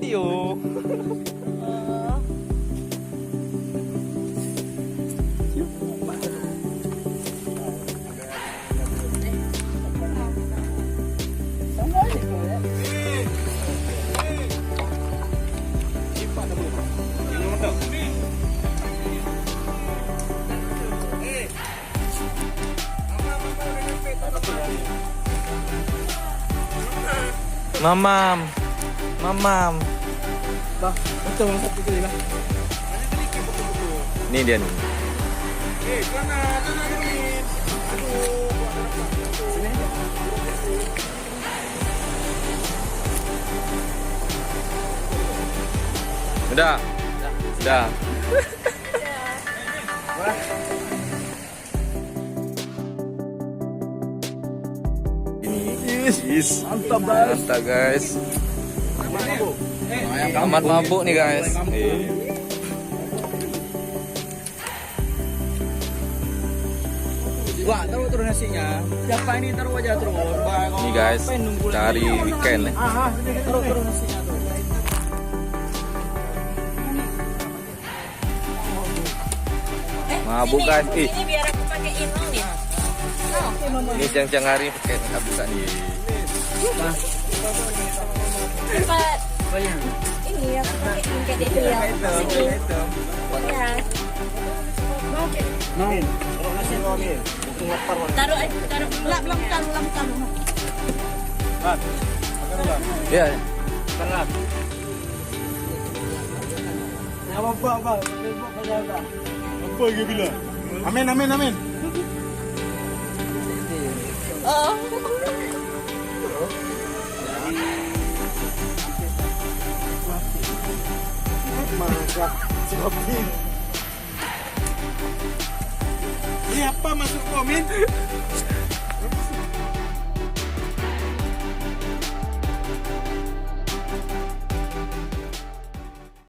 Tio. Mamam, mamam. Bah, betul satu kali lah. Ini dia nih. Udah. Udah. Mantap guys. Mantap guys. Amat mabuk nih guys. Wah, taruh terus nasinya. Siapa ini taruh aja terus. Nih guys, cari weekend nih. Taruh nasinya tuh. Mabuk guys. Ih, Ini biar aku pakai inu nih. ini siang-siang hari pakai nggak bisa nih. Cepat. Banyak. Ini aku pakai kayak itu ya. Ya. Main. Taruh nasi main. Taruh belum taruh. Ya. Apa? Apa dia bilang? Amin. Oh. Maka siapin. Ini apa masuk komen?